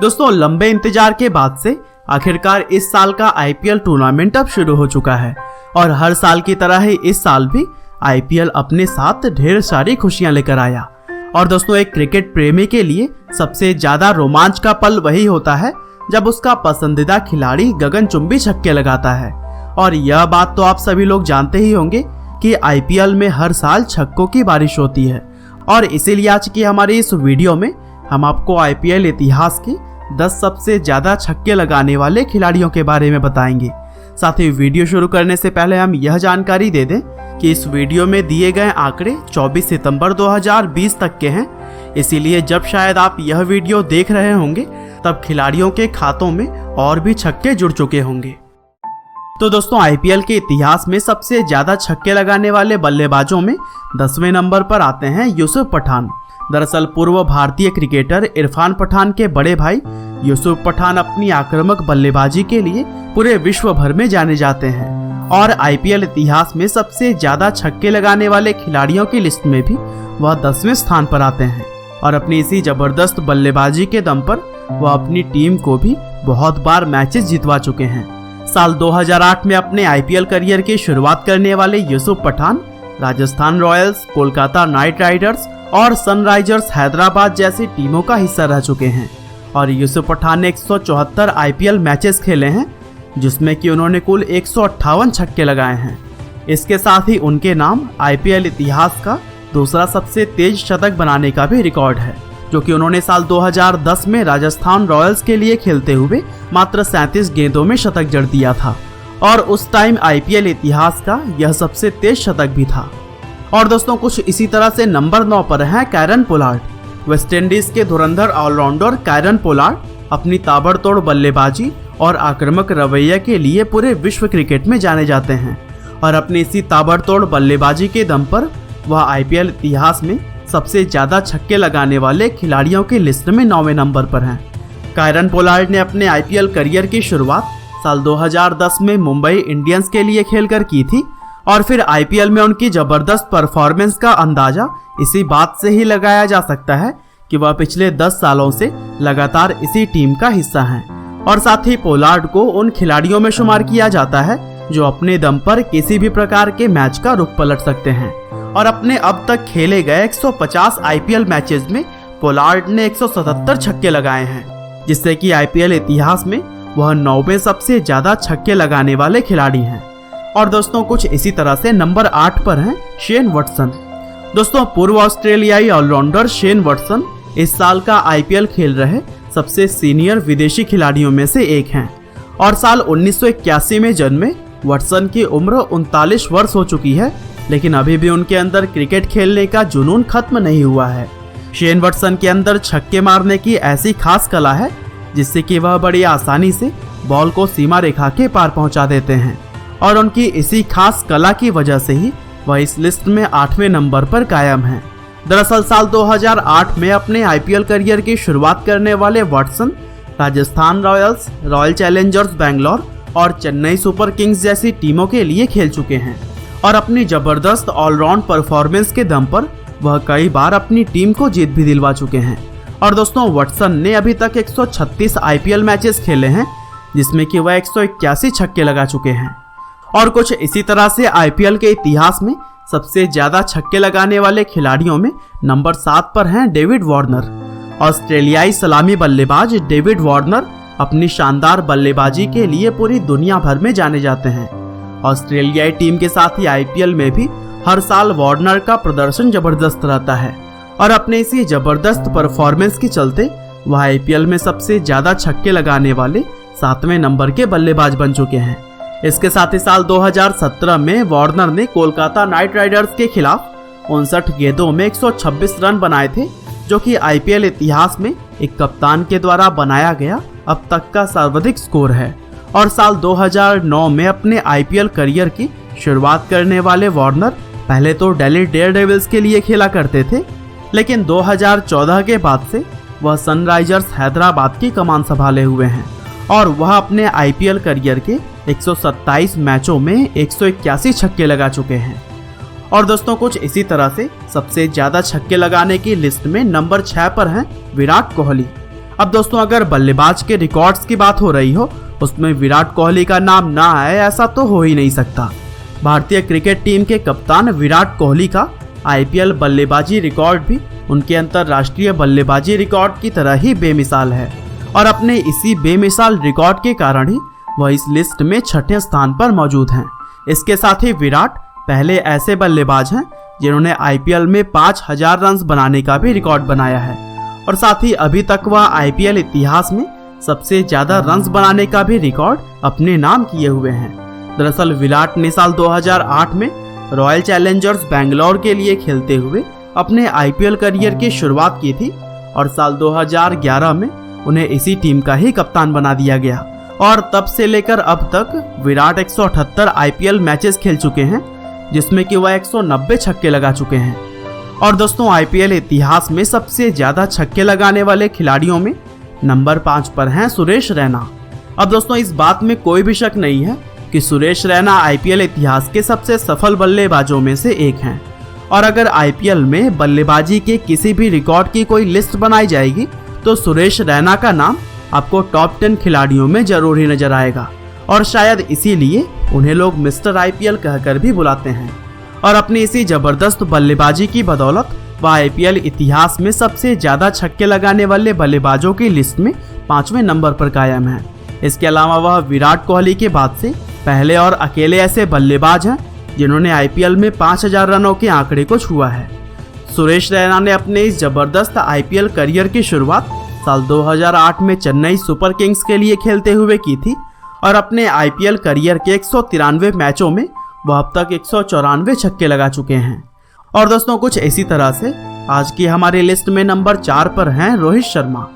दोस्तों लंबे इंतजार के बाद से आखिरकार इस साल का आईपीएल टूर्नामेंट अब शुरू हो चुका है और हर साल की तरह ही इस साल भी आईपीएल अपने साथ ढेर सारी खुशियां लेकर आया। और दोस्तों एक क्रिकेट प्रेमी के लिए सबसे ज्यादा रोमांच का पल वही होता है जब उसका पसंदीदा खिलाड़ी गगनचुंबी छक्के लगाता है। और यह बात तो आप सभी लोग जानते ही होंगे कि आईपीएल में हर साल छक्कों की बारिश होती है। और इसीलिए आज की हमारी इस वीडियो में हम आपको आईपीएल इतिहास की 10 सबसे ज्यादा छक्के लगाने वाले खिलाड़ियों के बारे में बताएंगे। साथ ही वीडियो शुरू करने से पहले हम यह जानकारी दे दें कि इस वीडियो में दिए गए आंकड़े 24 सितंबर 2020 तक के हैं, इसीलिए जब शायद आप यह वीडियो देख रहे होंगे तब खिलाड़ियों के खातों में और भी छक्के जुड़ चुके होंगे। तो दोस्तों आईपीएल के इतिहास में सबसे ज्यादा छक्के लगाने वाले बल्लेबाजों में 10वें नंबर पर आते हैं यूसुफ पठान। दरअसल पूर्व भारतीय क्रिकेटर इरफान पठान के बड़े भाई यूसुफ पठान अपनी आक्रामक बल्लेबाजी के लिए पूरे विश्व भर में जाने जाते हैं और आईपीएल इतिहास में सबसे ज्यादा छक्के लगाने वाले खिलाड़ियों की लिस्ट में भी वह 10वें स्थान पर आते हैं। और अपनी इसी जबरदस्त बल्लेबाजी के दम पर वह अपनी टीम को भी बहुत बार मैचेस जितवा चुके हैं। साल 2008 में अपने आईपीएल करियर की शुरुआत करने वाले Yusuf Pathan Rajasthan Royals, Kolkata Knight Riders और सनराइजर्स हैदराबाद जैसी टीमों का हिस्सा रह चुके हैं। और यूसुफ पठान ने 174 आईपीएल मैचेस खेले हैं जिसमें कि उन्होंने कुल 158 छक्के लगाए हैं। इसके साथ ही उनके नाम आईपीएल इतिहास का दूसरा सबसे तेज शतक बनाने का भी रिकॉर्ड है, जो कि उन्होंने साल 2010 में राजस्थान रॉयल्स के लिए खेलते हुए मात्र 37 गेंदों में शतक जड़ दिया था और उस टाइम आईपीएल इतिहास का यह सबसे तेज शतक भी था। और दोस्तों कुछ इसी तरह से नंबर 9 पर है कैरन पोलार्ड। वेस्टइंडीज के धुरंधर ऑलराउंडर कैरन पोलार्ड अपनी ताबड़तोड़ बल्लेबाजी और आक्रामक रवैये के लिए पूरे विश्व क्रिकेट में जाने जाते हैं और अपनी इसी ताबड़तोड़ बल्लेबाजी के दम पर वह आईपीएल इतिहास में सबसे ज्यादा छक्के लगाने वाले खिलाड़ियों की लिस्ट में 9वें नंबर पर हैं। कैरन पोलार्ड ने अपने आईपीएल करियर की शुरुआत साल 2010 में मुंबई इंडियंस के लिए खेलकर की थी और फिर आईपीएल में उनकी जबरदस्त परफॉर्मेंस का अंदाजा इसी बात से ही लगाया जा सकता है कि वह पिछले 10 सालों से लगातार इसी टीम का हिस्सा हैं। और साथ ही पोलार्ड को उन खिलाड़ियों में शुमार किया जाता है जो अपने दम पर किसी भी प्रकार के मैच का रुख पलट सकते हैं। और अपने अब तक खेले गए 150 आईपीएल मैचेस में पोलार्ड ने 177 छक्के लगाए हैं, जिससे कि आईपीएल इतिहास में वह 9वें सबसे ज्यादा छक्के लगाने वाले खिलाड़ी हैं। और दोस्तों कुछ इसी तरह से नंबर 8 पर हैं शेन वॉटसन। दोस्तों पूर्व ऑस्ट्रेलियाई ऑलराउंडर शेन वॉटसन इस साल का आईपीएल खेल रहे सबसे सीनियर विदेशी खिलाड़ियों में से एक हैं और साल 1981 में जन्मे वॉटसन की उम्र 39 वर्ष हो चुकी है, लेकिन अभी भी उनके अंदर क्रिकेट खेलने का जुनून खत्म नहीं हुआ है। शेन वॉटसन के अंदर छक्के मारने की ऐसी खास कला है जिससे कि वह बड़ी आसानी से बॉल को सीमा रेखा के पार पहुंचा देते हैं और उनकी इसी खास कला की वजह से ही वह इस लिस्ट में 8वें नंबर पर कायम हैं। दरअसल साल 2008 में अपने आईपीएल करियर की शुरुआत करने वाले Watson Rajasthan Royals, royal Challengers Bangalore और चेन्नई सुपर किंग्स जैसी टीमों के लिए खेल चुके हैं और अपनी जबरदस्त ऑलराउंड परफॉर्मेंस के दम पर वह कई बार अपनी टीम को जीत भी दिलवा चुके हैं। और दोस्तों वॉटसन ने अभी तक 136 आईपीएल मैचेस खेले हैं जिसमें कि वह 181 छक्के लगा चुके हैं। और कुछ इसी तरह से आईपीएल के इतिहास में सबसे ज्यादा छक्के लगाने वाले खिलाड़ियों में नंबर 7 पर हैं डेविड वार्नर। ऑस्ट्रेलियाई सलामी बल्लेबाज डेविड वार्नर अपनी शानदार बल्लेबाजी के लिए पूरी दुनिया भर में जाने जाते हैं। ऑस्ट्रेलियाई टीम के साथ ही आईपीएल में भी हर साल वार्नर का प्रदर्शन जबरदस्त रहता है और अपने इसी जबरदस्त परफॉर्मेंस के चलते वह आईपीएल में सबसे ज्यादा छक्के लगाने वाले 7वें नंबर के बल्लेबाज बन चुके हैं। इसके साथ ही साल 2017 में वार्नर ने कोलकाता नाइट राइडर्स के खिलाफ 59 गेंदों में 126 रन बनाए थे, जो कि आईपीएल इतिहास में एक कप्तान के द्वारा बनाया गया अब तक का सर्वाधिक स्कोर है। और साल 2009 में अपने आईपीएल करियर की शुरुआत करने वाले वार्नर पहले तो दिल्ली डेयरडेविल्स के लिए खेला करते थे, लेकिन 2014 के बाद से वह सनराइजर्स हैदराबाद की कमान संभाले हुए हैं और वह अपने आईपीएल करियर के 127 मैचों में 181 छक्के लगा चुके हैं। और दोस्तों कुछ इसी तरह से सबसे ज्यादा छक्के लगाने की लिस्ट में नंबर 6 पर हैं विराट कोहली। अब दोस्तों अगर बल्लेबाज के रिकॉर्ड्स की बात हो रही हो उसमें विराट कोहली का नाम ना आए ऐसा तो हो ही नहीं सकता। भारतीय क्रिकेट टीम के कप्तान विराट कोहली का आईपीएल बल्लेबाजी रिकॉर्ड भी उनके अंतर्राष्ट्रीय बल्लेबाजी रिकॉर्ड की तरह ही बेमिसाल है और अपने इसी बेमिसाल रिकॉर्ड के कारण ही वह इस लिस्ट में 6ठे स्थान पर मौजूद हैं। इसके साथ ही विराट पहले ऐसे बल्लेबाज हैं जिन्होंने आईपीएल में 5000 रन बनाने का भी रिकॉर्ड बनाया है और साथ ही अभी तक वह आईपीएल इतिहास में सबसे ज्यादा रन बनाने का भी रिकॉर्ड अपने नाम किए हुए हैं। दरअसल विराट ने साल 2008 में रॉयल चैलेंजर्स बैंगलोर के लिए खेलते हुए अपने आईपीएल करियर की शुरुआत की थी और साल 2011 में उन्हें इसी टीम का ही कप्तान बना दिया गया और तब से लेकर अब तक विराट 178 आईपीएल मैचेस खेल चुके हैं जिसमें कि वह 190 छक्के लगा चुके हैं। और दोस्तों आईपीएल इतिहास में सबसे ज्यादा छक्के लगाने वाले खिलाड़ियों में नंबर 5 पर हैं सुरेश रैना। अब दोस्तों इस बात में कोई भी शक नहीं है कि सुरेश रैना आईपीएल इतिहास के सबसे सफल बल्लेबाजों में से एक हैं और अगर आईपीएल में बल्लेबाजी के किसी भी रिकॉर्ड की कोई लिस्ट बनाई जाएगी तो सुरेश रैना का नाम आपको टॉप 10 खिलाड़ियों में जरूर ही नजर आएगा और शायद इसीलिए उन्हें लोग मिस्टर आईपीएल कहकर भी बुलाते हैं और अपनी इसी जबरदस्त बल्लेबाजी की बदौलत वह आईपीएल इतिहास में सबसे ज्यादा छक्के लगाने वाले बल्लेबाजों की लिस्ट में 5वें नंबर पर कायम है। इसके अलावा वह विराट कोहली के बाद से पहले और अकेले ऐसे बल्लेबाज हैं जिन्होंने आईपीएल में 5000 रनों के आंकड़े को छुआ है। सुरेश रैना ने अपने इस जबरदस्त आईपीएल करियर की शुरुआत साल 2008 में चेन्नई सुपर किंग्स के लिए खेलते हुए की थी और अपने आईपीएल करियर के 193 मैचों में वह अब तक 194 छक्के लगा चुके हैं। और दोस्तों कुछ इसी तरह से आज की हमारी लिस्ट में नंबर 4 पर हैं रोहित शर्मा।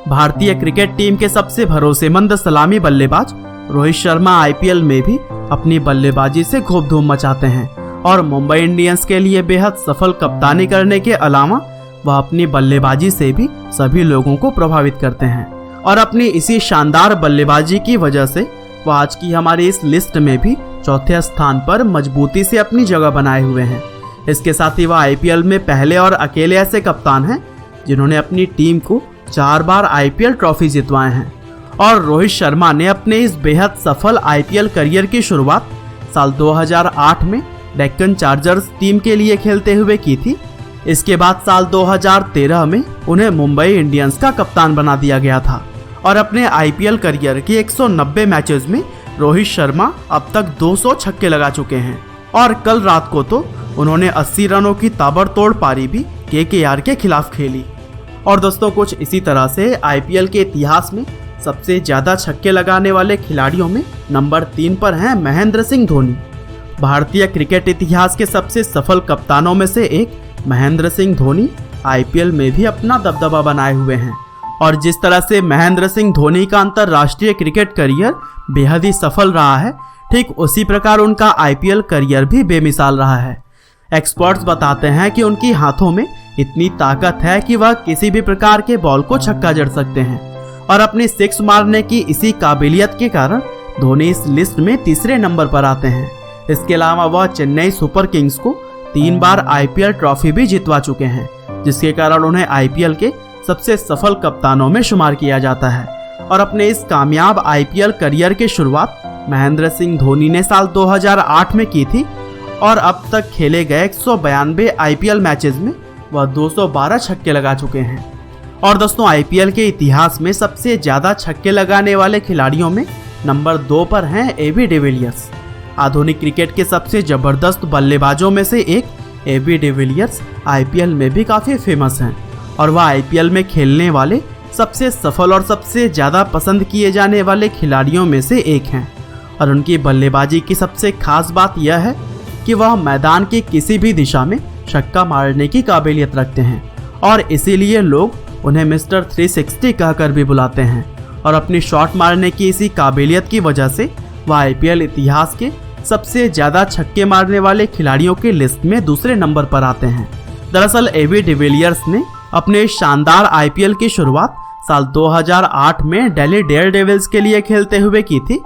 भारतीय क्रिकेट टीम के सबसे भरोसेमंद सलामी बल्लेबाज रोहित शर्मा आईपीएल में भी अपनी बल्लेबाजी से खूब धूम मचाते हैं और मुंबई इंडियंस के लिए बेहद सफल कप्तानी करने के अलावा वह अपनी बल्लेबाजी से भी सभी लोगों को प्रभावित करते हैं और अपनी इसी शानदार बल्लेबाजी की वजह से वह आज की हमारी इस लिस्ट में भी 4थे स्थान पर मजबूती से अपनी जगह बनाए हुए हैं। इसके साथ ही वह आईपीएल में पहले और अकेले ऐसे कप्तान हैं जिन्होंने अपनी टीम को 4 बार आईपीएल ट्रॉफी जितवाए हैं और रोहित शर्मा ने अपने इस बेहद सफल आईपीएल करियर की शुरुआत साल 2008 में डेक्कन चार्जर्स टीम के लिए खेलते हुए की थी। इसके बाद साल 2013 में उन्हें मुंबई इंडियंस का कप्तान बना दिया गया था और अपने आईपीएल करियर के 190 मैचेस में रोहित शर्मा अब तक 200 छक्के लगा चुके हैं और कल रात को तो उन्होंने 80 रनों की ताबड़तोड़ पारी भी केकेआर के खिलाफ खेली। और दोस्तों कुछ इसी तरह से आईपीएल के इतिहास में सबसे ज्यादा छक्के लगाने वाले खिलाड़ियों में नंबर 3 पर हैं महेंद्र सिंह धोनी। भारतीय क्रिकेट इतिहास के सबसे सफल कप्तानों में से एक महेंद्र सिंह धोनी आईपीएल में भी अपना दबदबा बनाए हुए हैं और जिस तरह से महेंद्र सिंह धोनी का अंतर्राष्ट्रीय क्रिकेट करियर बेहद ही सफल रहा है ठीक उसी प्रकार उनका आईपीएल करियर भी बेमिसाल रहा है। एक्सपर्ट्स बताते हैं कि उनकी हाथों में इतनी ताकत है कि वह किसी भी प्रकार के बॉल को छक्का जड़ सकते हैं और अपनी 6 मारने की इसी काबिलियत के कारण धोनी इस लिस्ट में 3रे नंबर पर आते हैं। इसके अलावा वह चेन्नई सुपर किंग्स को 3 बार आईपीएल ट्रॉफी भी जितवा चुके हैं जिसके कारण उन्हें आईपीएल के सबसे सफल कप्तानों में शुमार किया जाता है। और अपने इस कामयाब आईपीएल करियर की शुरुआत महेंद्र सिंह धोनी ने साल 2008 में की थी और अब तक खेले गए 192 आईपीएल मैचेस में वह 212 छक्के लगा चुके हैं। और दोस्तों आईपीएल के इतिहास में सबसे ज्यादा छक्के लगाने वाले खिलाड़ियों में नंबर 2 पर हैं एबी डिविलियर्स। आधुनिक क्रिकेट के सबसे जबरदस्त बल्लेबाजों में से एक एबी डिविलियर्स आईपीएल में भी काफी फेमस हैं और वह आईपीएल में खेलने वाले सबसे सफल और सबसे ज्यादा पसंद किए जाने वाले खिलाड़ियों में से एक हैं। और उनकी बल्लेबाजी की सबसे खास बात यह है कि वह मैदान की किसी भी दिशा में छक्का मारने की काबिलियत रखते हैं और इसीलिए लोग उन्हें मिस्टर 360 कहकर भी बुलाते हैं और अपनी शॉट मारने की इसी काबिलियत की वजह से वह आईपीएल इतिहास के सबसे ज्यादा छक्के मारने वाले खिलाड़ियों की लिस्ट में 2रे नंबर पर आते हैं। दरअसल एबी डिविलियर्स ने अपने शानदार आईपीएल की शुरुआत साल 2008 में दिल्ली डेयरडेविल्स के लिए खेलते हुए की थी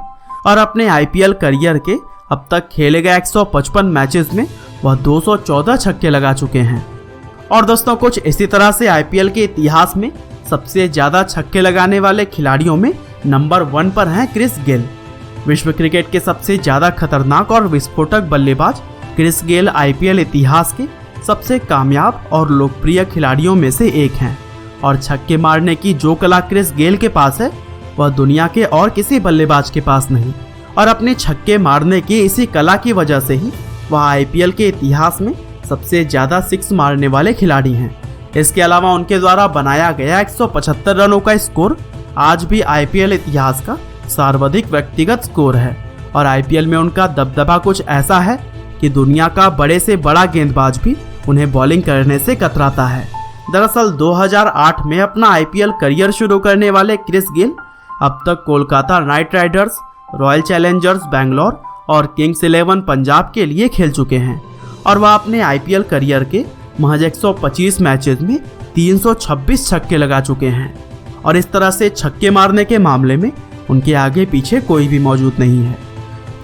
और अपने आईपीएल करियर के अब तक खेले गए 155 मैचेस में वह 214 छक्के लगा चुके हैं। और दोस्तों कुछ इसी तरह से आईपीएल के इतिहास में सबसे ज्यादा छक्के लगाने वाले खिलाड़ियों में नंबर 1 पर हैं क्रिस गेल। विश्व क्रिकेट के सबसे ज्यादा खतरनाक और विस्फोटक बल्लेबाज क्रिस गेल आईपीएल इतिहास के सबसे कामयाब और लोकप्रिय खिलाड़ियों में से एक हैं और छक्के मारने की जो कला क्रिस गेल के पास है वह दुनिया के और किसी बल्लेबाज के पास नहीं, और अपने छक्के मारने की इसी कला की वजह से ही वह आईपीएल के इतिहास में सबसे ज्यादा सिक्स मारने वाले खिलाड़ी हैं। इसके अलावा उनके द्वारा बनाया गया 175 रनों का स्कोर आज भी आईपीएल इतिहास का सर्वाधिक व्यक्तिगत स्कोर है, और आईपीएल में उनका दबदबा कुछ ऐसा है कि दुनिया का बड़े से बड़ा गेंदबाज भी उन्हें बॉलिंग करने से कतराता है। दरअसल 2008 में अपना आईपीएल करियर शुरू करने वाले क्रिस गेल अब तक Kolkata Knight Riders, royal Challengers Bangalore और किंग्स 11 पंजाब के लिए खेल चुके हैं, और वह अपने आईपीएल करियर के महज 125 मैचेस में 326 छक्के लगा चुके हैं, और इस तरह से छक्के मारने के मामले में उनके आगे पीछे कोई भी मौजूद नहीं है।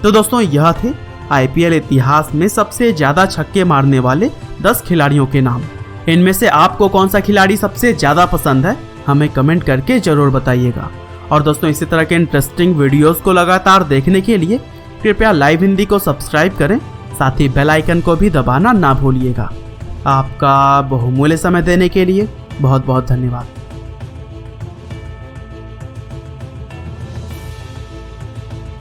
तो दोस्तों, यह थे आईपीएल इतिहास में सबसे ज्यादा छक्के मारने वाले 10 खिलाड़ियों के नाम। इनमें से आपको कौन सा खिलाड़ी सबसे ज्यादा पसंद है, हमें कमेंट करके जरूर बताइएगा। और दोस्तों, इसी तरह के इंटरेस्टिंग वीडियोस को लगातार देखने के लिए कृपया लाइव हिंदी को सब्सक्राइब करें, साथ ही बेल आइकन को भी दबाना ना भूलिएगा। आपका बहुमूल्य समय देने के लिए बहुत बहुत धन्यवाद।